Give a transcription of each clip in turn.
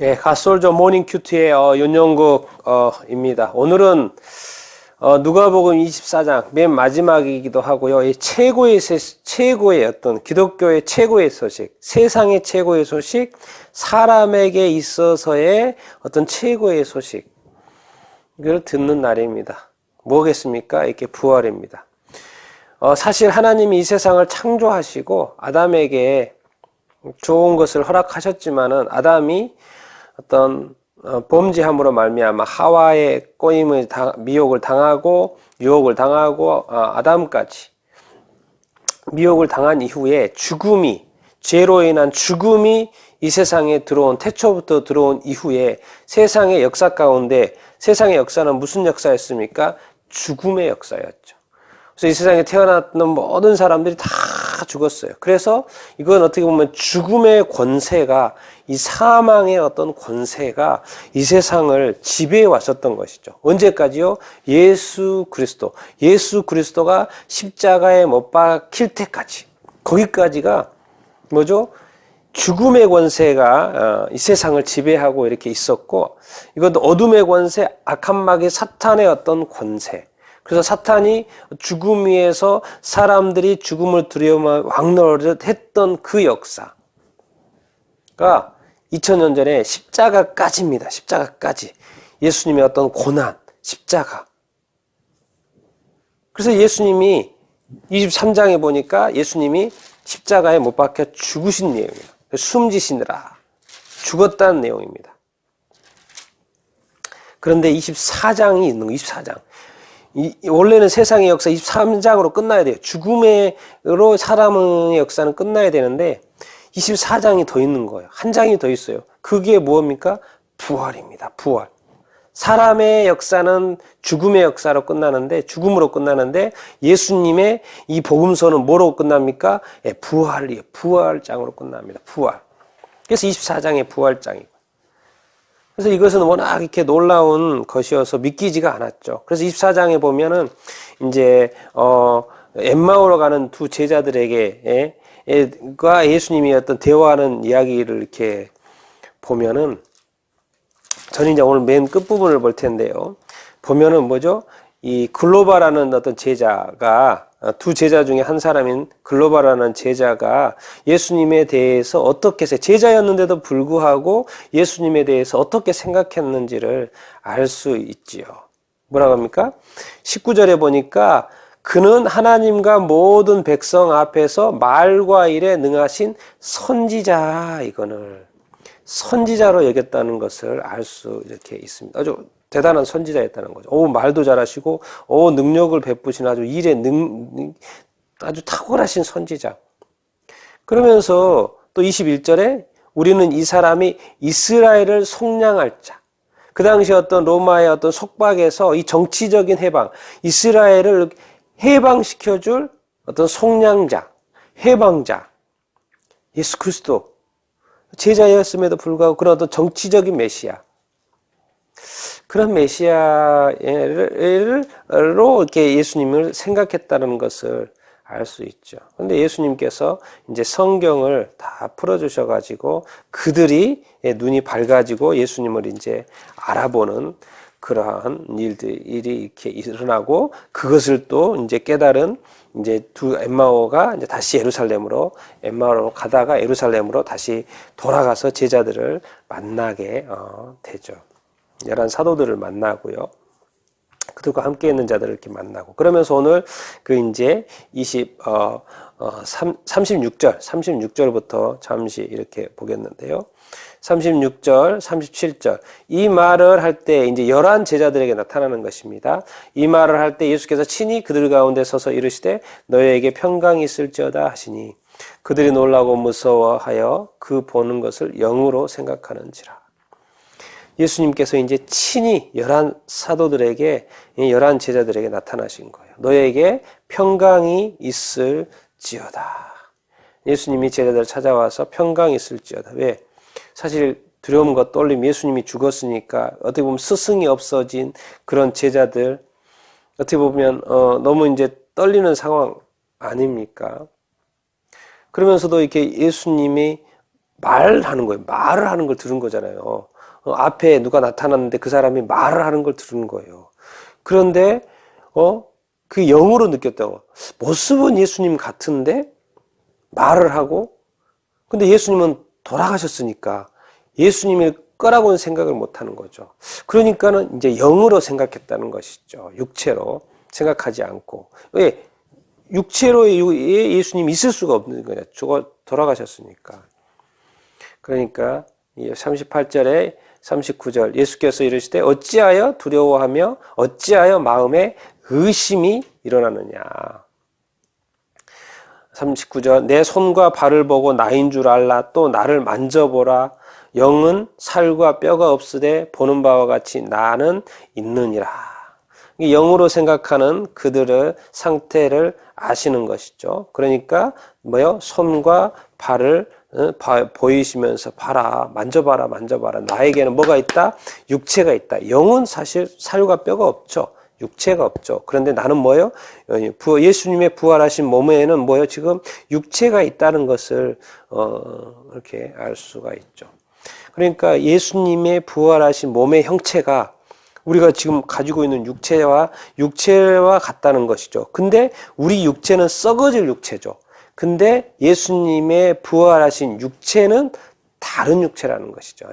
예, 갓솔저 모닝 큐트의 연영극입니다. 오늘은 누가복음 24장 맨 마지막이기도 하고요. 이 최고의 어떤 기독교의 최고의 소식, 세상의 최고의 소식, 사람에게 있어서의 어떤 최고의 소식, 이걸 듣는 날입니다. 뭐겠습니까? 이렇게 부활입니다. 사실 하나님이 이 세상을 창조하시고 아담에게 좋은 것을 허락하셨지만은 아담이 어떤 범죄함으로 말미암아 하와의 꼬임을 미혹을 당하고 유혹을 당하고 아담까지 미혹을 당한 이후에 죄로 인한 죽음이 이 세상에 들어온 태초부터 들어온 이후에 세상의 역사 가운데 세상의 역사는 무슨 역사였습니까? 죽음의 역사였죠. 그래서 이 세상에 태어났던 모든 사람들이 다 죽었어요. 그래서 이건 어떻게 보면 죽음의 권세가, 이 사망의 어떤 권세가 이 세상을 지배해 왔었던 것이죠. 언제까지요? 예수 그리스도가 십자가에 못 박힐 때까지. 거기까지가 뭐죠? 죽음의 권세가 이 세상을 지배하고 이렇게 있었고, 이것도 어둠의 권세, 악한 마귀 사탄의 어떤 권세. 그래서 사탄이 죽음 위에서 사람들이 죽음을 두려워 왕노릇했던 그 역사가 2000년 전에 십자가까지입니다. 십자가까지. 예수님의 어떤 고난, 십자가. 그래서 예수님이 23장에 보니까 예수님이 십자가에 못 박혀 죽으신 내용이에요. 숨지시느라 죽었다는 내용입니다. 그런데 24장이 있는 거예요. 24장. 원래는 세상의 역사 23장으로 끝나야 돼요. 죽음으로 사람의 역사는 끝나야 되는데 24장이 더 있는 거예요. 한 장이 더 있어요. 그게 무엇입니까? 부활입니다. 부활. 사람의 역사는 죽음의 역사로 끝나는데, 죽음으로 끝나는데 예수님의 이 복음서는 뭐로 끝납니까? 예, 부활이에요. 부활장으로 끝납니다. 부활. 그래서 24장의 부활장이고. 그래서 이것은 워낙 이렇게 놀라운 것이어서 믿기지가 않았죠. 그래서 24장에 보면은 이제 엠마오로 가는 두 제자들에게 예수님이 어떤 대화하는 이야기를 이렇게 보면은, 저는 이제 오늘 맨 끝부분을 볼 텐데요. 보면은 뭐죠? 이 글로바라는 어떤 제자가, 두 제자 중에 한 사람인 글로바라는 제자가 예수님에 대해서 어떻게 제자였는데도 불구하고 예수님에 대해서 어떻게 생각했는지를 알 수 있지요. 뭐라고 합니까? 19절에 보니까 그는 하나님과 모든 백성 앞에서 말과 일에 능하신 선지자, 이거를 선지자로 여겼다는 것을 알 수 이렇게 있습니다. 아주 대단한 선지자였다는 거죠. 말도 잘하시고, 능력을 베푸신 아주 아주 탁월하신 선지자. 그러면서 또 21절에 우리는 이 사람이 이스라엘을 속량할 자. 그 당시 어떤 로마의 어떤 속박에서 이 정치적인 해방, 이스라엘을 해방시켜줄 어떤 속량자, 해방자, 예수 그리스도. 제자였음에도 불구하고 그런 어떤 정치적인 메시아. 그런 메시아로 이렇게 예수님을 생각했다는 것을 알 수 있죠. 그런데 예수님께서 이제 성경을 다 풀어주셔가지고 그들이 눈이 밝아지고 예수님을 이제 알아보는 그러한 일이 이렇게 일어나고, 그것을 또 이제 깨달은 이제 두 엠마오가 이제 다시 엠마오로 가다가 예루살렘으로 다시 돌아가서 제자들을 만나게 되죠. 11 사도들을 만나고요. 그들과 함께 있는 자들을 이렇게 만나고, 그러면서 오늘 그 이제 36절부터 잠시 이렇게 보겠는데요. 36절, 37절. 이 말을 할 때 이제 11 제자들에게 나타나는 것입니다. 이 말을 할 때 예수께서 친히 그들 가운데 서서 이르시되 너희에게 평강이 있을지어다 하시니 그들이 놀라고 무서워하여 그 보는 것을 영으로 생각하는지라. 예수님께서 이제 친히 11 사도들에게, 11 제자들에게 나타나신 거예요. 너희에게 평강이 있을지어다. 예수님이 제자들을 찾아와서 평강이 있을지어다. 왜? 사실 두려움과 떨림, 예수님이 죽었으니까 어떻게 보면 스승이 없어진 그런 제자들, 어떻게 보면 너무 이제 떨리는 상황 아닙니까? 그러면서도 이렇게 예수님이 말하는 거예요. 말을 하는 걸 들은 거잖아요. 앞에 누가 나타났는데 그 사람이 말을 하는 걸 들은 거예요. 그런데 그 영으로 느꼈다고. 모습은 예수님 같은데 말을 하고, 근데 예수님은 돌아가셨으니까 예수님일 거라고는 생각을 못 하는 거죠. 그러니까는 이제 영으로 생각했다는 것이죠. 육체로 생각하지 않고. 왜? 육체로 예수님이 있을 수가 없는 거예요. 돌아가셨으니까. 그러니까 38절에 39절 예수께서 이르시되 어찌하여 두려워하며 어찌하여 마음에 의심이 일어나느냐. 39절 내 손과 발을 보고 나인 줄 알라. 또 나를 만져보라. 영은 살과 뼈가 없으되 보는 바와 같이 나는 있느니라. 영으로 생각하는 그들의 상태를 아시는 것이죠. 그러니까 손과 발을 보이시면서 봐라, 만져봐라, 만져봐라. 나에게는 뭐가 있다? 육체가 있다. 영은 사실 살과 뼈가 없죠. 육체가 없죠. 그런데 나는 예수님의 부활하신 몸에는 지금 육체가 있다는 것을 이렇게 알 수가 있죠. 그러니까 예수님의 부활하신 몸의 형체가 우리가 지금 가지고 있는 육체와 같다는 것이죠. 근데 우리 육체는 썩어질 육체죠. 근데 예수님의 부활하신 육체는 다른 육체라는 것이죠.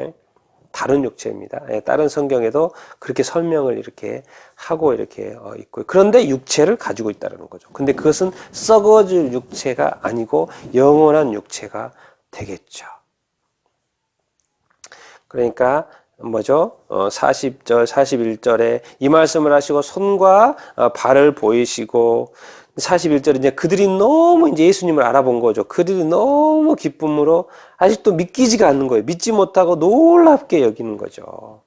다른 육체입니다. 다른 성경에도 그렇게 설명을 이렇게 하고 이렇게 있고요. 그런데 육체를 가지고 있다는 거죠. 근데 그것은 썩어질 육체가 아니고 영원한 육체가 되겠죠. 그러니까 40절, 41절에 이 말씀을 하시고 손과 발을 보이시고 41절에 이제 그들이 너무 이제 예수님을 알아본 거죠. 그들이 너무 기쁨으로 아직도 믿기지가 않는 거예요. 믿지 못하고 놀랍게 여기는 거죠.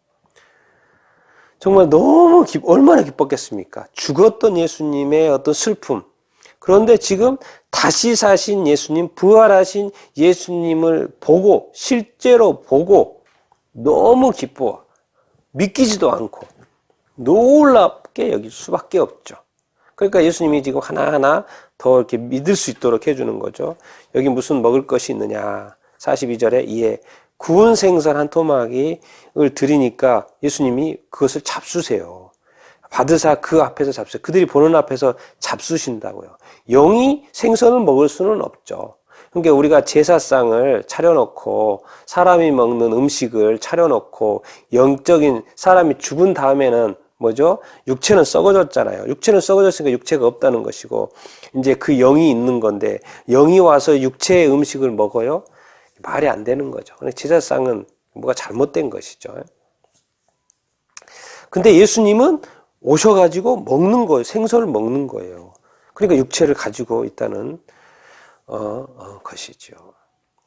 정말 너무 얼마나 기뻤겠습니까? 죽었던 예수님의 어떤 슬픔. 그런데 지금 다시 사신 예수님, 부활하신 예수님을 보고 실제로 보고 너무 기뻐. 믿기지도 않고 놀랍게 여길 수밖에 없죠. 그러니까 예수님이 지금 하나하나 더 이렇게 믿을 수 있도록 해주는 거죠. 여기 무슨 먹을 것이 있느냐. 42절에 이에 구운 생선 한 토막을 드리니까 예수님이 그것을 잡수세요. 받으사 그 앞에서 잡수세요. 그들이 보는 앞에서 잡수신다고요. 영이 생선을 먹을 수는 없죠. 그러니까 우리가 제사상을 차려놓고 사람이 먹는 음식을 차려놓고 영적인 사람이 죽은 다음에는 육체는 썩어졌잖아요. 육체는 썩어졌으니까 육체가 없다는 것이고 이제 그 영이 있는 건데 영이 와서 육체의 음식을 먹어요? 말이 안 되는 거죠. 제사상은 뭐가 잘못된 것이죠. 근데 예수님은 오셔가지고 먹는 거예요. 생선을 먹는 거예요. 그러니까 육체를 가지고 있다는 것이죠.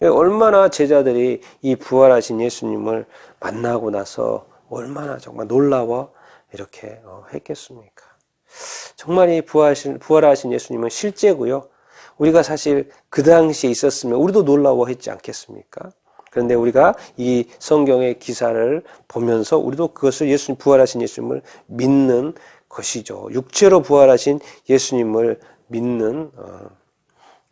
얼마나 제자들이 이 부활하신 예수님을 만나고 나서 얼마나 정말 놀라워 이렇게 했겠습니까? 정말 이 부활하신 예수님은 실제고요. 우리가 사실 그 당시에 있었으면 우리도 놀라워했지 않겠습니까? 그런데 우리가 이 성경의 기사를 보면서 우리도 그것을 부활하신 예수님을 믿는 것이죠. 육체로 부활하신 예수님을 믿는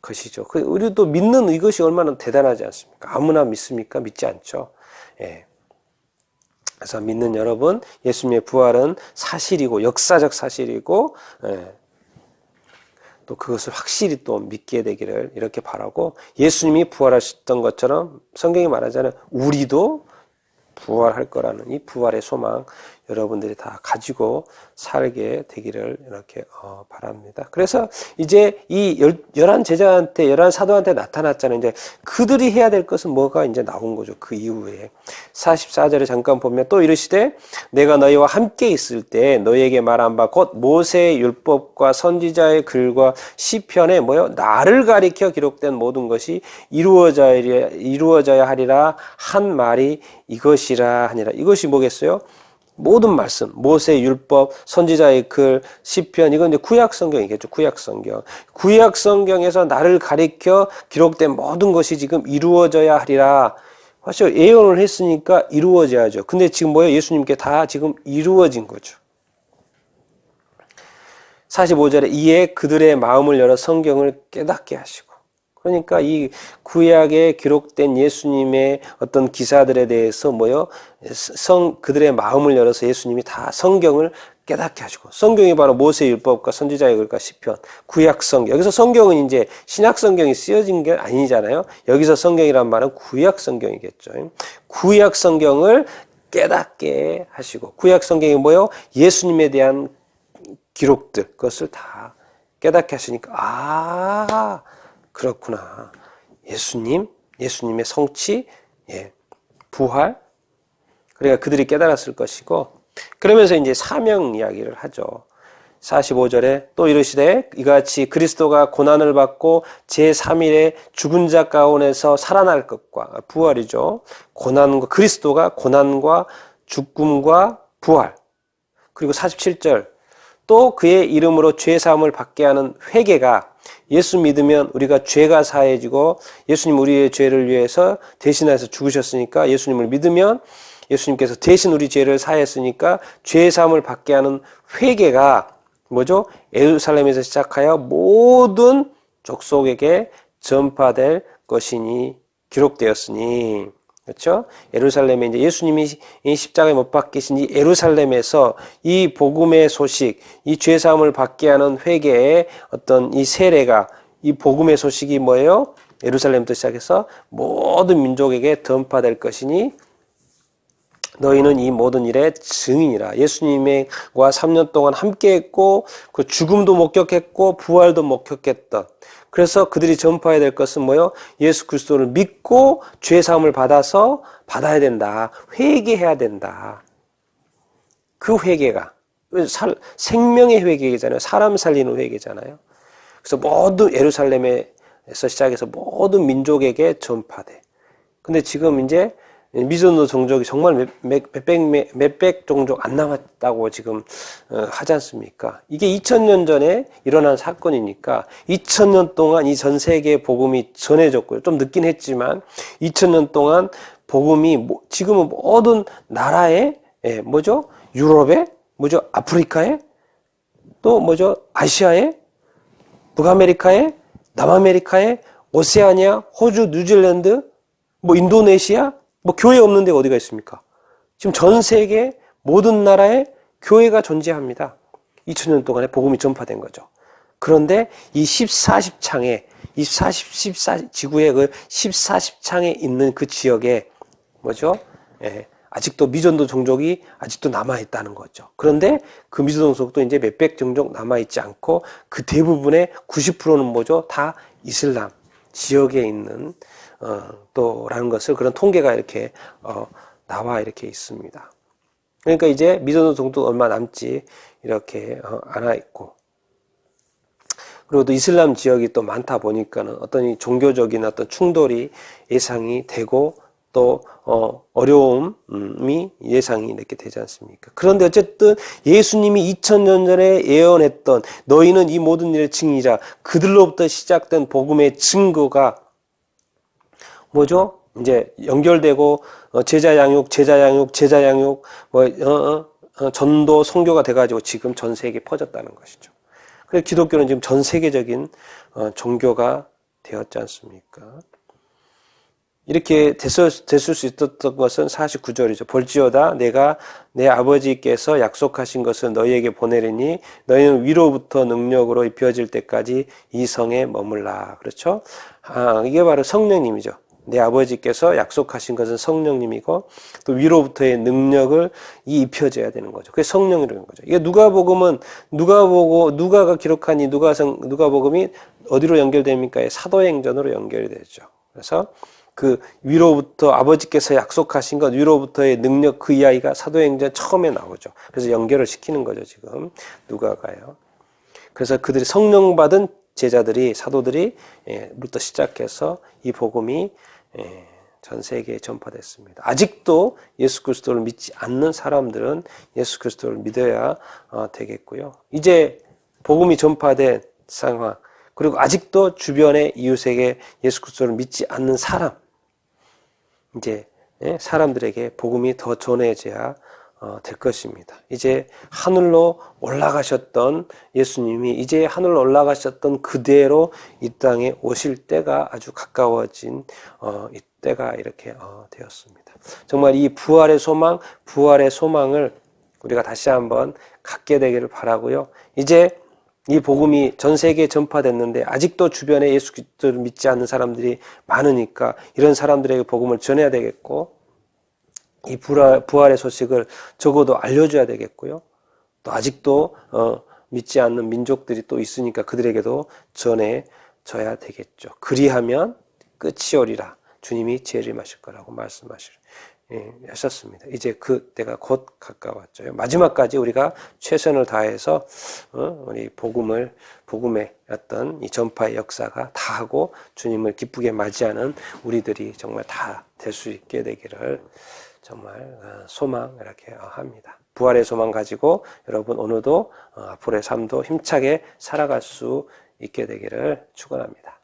것이죠. 우리도 믿는 이것이 얼마나 대단하지 않습니까? 아무나 믿습니까? 믿지 않죠. 예. 그래서 믿는 여러분, 예수님의 부활은 사실이고 역사적 사실이고 또 그것을 확실히 또 믿게 되기를 이렇게 바라고 예수님이 부활하셨던 것처럼 성경이 말하잖아요. 우리도 부활할 거라는 이 부활의 소망 여러분들이 다 가지고 살게 되기를 이렇게 바랍니다. 그래서 이제 이 11 사도한테 나타났잖아요. 이제 그들이 해야 될 것은 뭐가 이제 나온 거죠. 그 이후에 44절에 잠깐 보면 또 이르시되 내가 너희와 함께 있을 때 너희에게 말한 바 곧 모세의 율법과 선지자의 글과 시편에 나를 가리켜 기록된 모든 것이 이루어져야 하리라 한 말이 이것이라 하니라. 이것이 뭐겠어요? 모든 말씀, 모세의 율법, 선지자의 글, 시편, 이건 이제 구약 성경이겠죠. 구약 성경. 구약 성경에서 나를 가리켜 기록된 모든 것이 지금 이루어져야 하리라. 사실 예언을 했으니까 이루어져야죠. 근데 지금 예수님께 다 지금 이루어진 거죠. 45절에 이에 그들의 마음을 열어 성경을 깨닫게 하시고. 그러니까 이 구약에 기록된 예수님의 어떤 기사들에 대해서 그들의 마음을 열어서 예수님이 다 성경을 깨닫게 하시고, 성경이 바로 모세의 율법과 선지자의 글과 시편, 구약 성경. 여기서 성경은 이제 신약 성경이 쓰여진 게 아니잖아요. 여기서 성경이란 말은 구약 성경이겠죠. 구약 성경을 깨닫게 하시고, 구약 성경이 예수님에 대한 기록들, 그것을 다 깨닫게 하시니까, 그렇구나. 예수님의 성취, 부활. 그러니까 그들이 깨달았을 것이고, 그러면서 이제 사명 이야기를 하죠. 45절에 또 이르시되 이같이 그리스도가 고난을 받고 제3일에 죽은 자 가운데서 살아날 것과, 부활이죠. 그리스도가 고난과 죽음과 부활. 그리고 47절 또 그의 이름으로 죄사함을 받게 하는 회개가, 예수 믿으면 우리가 죄가 사해지고, 예수님 우리의 죄를 위해서 대신해서 죽으셨으니까, 예수님을 믿으면 예수님께서 대신 우리 죄를 사했으니까 죄사함을 받게 하는 회개가 뭐죠? 예루살렘에서 시작하여 모든 족속에게 전파될 것이니 기록되었으니. 그렇죠? 예루살렘에 이제 예수님이 십자가에 못 박히신 이 예루살렘에서 이 복음의 소식, 이 죄사함을 받게 하는 회개의 어떤 이 세례가, 이 복음의 소식이 뭐예요? 예루살렘부터 시작해서 모든 민족에게 전파될 것이니 너희는 이 모든 일의 증인이라. 예수님과 3년 동안 함께했고 그 죽음도 목격했고 부활도 목격했던, 그래서 그들이 전파해야 될 것은 예수 그리스도를 믿고 죄사함을 받아야 된다. 회개해야 된다. 그 회개가 생명의 회개잖아요. 사람 살리는 회개잖아요. 그래서 모든 예루살렘에서 시작해서 모든 민족에게 전파돼. 근데 지금 이제 미전도 종족이 정말 몇백 종족 안 남았다고 지금 하지 않습니까? 이게 2000년 전에 일어난 사건이니까 2000년 동안 이 전 세계에 복음이 전해졌고요. 좀 늦긴 했지만 2000년 동안 복음이 지금은 모든 나라에, 유럽에, 아프리카에, 또 아시아에, 북아메리카에, 남아메리카에, 오세아니아, 호주, 뉴질랜드, 인도네시아, 교회 없는 데가 어디가 있습니까? 지금 전 세계 모든 나라에 교회가 존재합니다. 2000년 동안에 복음이 전파된 거죠. 그런데 이 14창에, 지구의 그 14창에 있는 그 지역에, 아직도 미전도 종족이 아직도 남아있다는 거죠. 그런데 그 미전도 종족도 이제 몇백 종족 남아있지 않고 그 대부분의 90%는 다 이슬람 지역에 있는 라는 것을, 그런 통계가 이렇게 나와 이렇게 있습니다. 그러니까 이제 미전도 종족 얼마 남지 이렇게 않아 있고, 그리고 또 이슬람 지역이 또 많다 보니까는 어떤 이 종교적인 어떤 충돌이 예상이 되고 또 어려움이 예상이 이렇게 되지 않습니까? 그런데 어쨌든 예수님이 2000년 전에 예언했던 너희는 이 모든 일의 증인이라, 그들로부터 시작된 복음의 증거가 이제 연결되고 제자 양육, 전도, 선교가 돼가지고 지금 전 세계에 퍼졌다는 것이죠. 그래서 기독교는 지금 전 세계적인 종교가 되었지 않습니까? 이렇게 됐을 수 있었던 것은 49절이죠. 볼지어다 내가 내 아버지께서 약속하신 것을 너희에게 보내리니 너희는 위로부터 능력으로 입혀질 때까지 이 성에 머물라. 그렇죠? 이게 바로 성령님이죠. 내 아버지께서 약속하신 것은 성령님이고 또 위로부터의 능력을 입혀져야 되는 거죠. 그게 성령이라는 거죠. 이게 누가복음은 누가가 기록한 이 누가복음이 어디로 연결됩니까? 사도행전으로 연결이 되죠. 그래서 그 위로부터 아버지께서 약속하신 것, 위로부터의 능력, 그 이야기가 사도행전 처음에 나오죠. 그래서 연결을 시키는 거죠, 지금 누가가요. 그래서 그들이 성령 받은 제자들이, 사도들이 부터 시작해서 이 복음이 전 세계에 전파됐습니다. 아직도 예수 그리스도를 믿지 않는 사람들은 예수 그리스도를 믿어야 되겠고요. 이제 복음이 전파된 상황, 그리고 아직도 주변의 이웃에게 예수 그리스도를 믿지 않는 사람, 이제 사람들에게 복음이 더 전해져야 될 것입니다. 이제 하늘로 올라가셨던 예수님이 이제 하늘로 올라가셨던 그대로 이 땅에 오실 때가 아주 가까워진 이 때가 이렇게 되었습니다. 정말 이 부활의 소망을 우리가 다시 한번 갖게 되기를 바라고요. 이제 이 복음이 전 세계에 전파됐는데 아직도 주변에 예수 그리스도를 믿지 않는 사람들이 많으니까 이런 사람들에게 복음을 전해야 되겠고, 이 부활의 소식을 적어도 알려줘야 되겠고요. 또 아직도 믿지 않는 민족들이 또 있으니까 그들에게도 전해줘야 되겠죠. 그리하면 끝이 오리라. 주님이 재림하실 거라고 하셨습니다. 이제 그 때가 곧 가까웠죠. 마지막까지 우리가 최선을 다해서 우리 복음의 어떤 이 전파의 역사가 다 하고 주님을 기쁘게 맞이하는 우리들이 정말 다 될 수 있게 되기를 정말 소망 이렇게 합니다. 부활의 소망 가지고 여러분 오늘도 앞으로의 삶도 힘차게 살아갈 수 있게 되기를 축원합니다.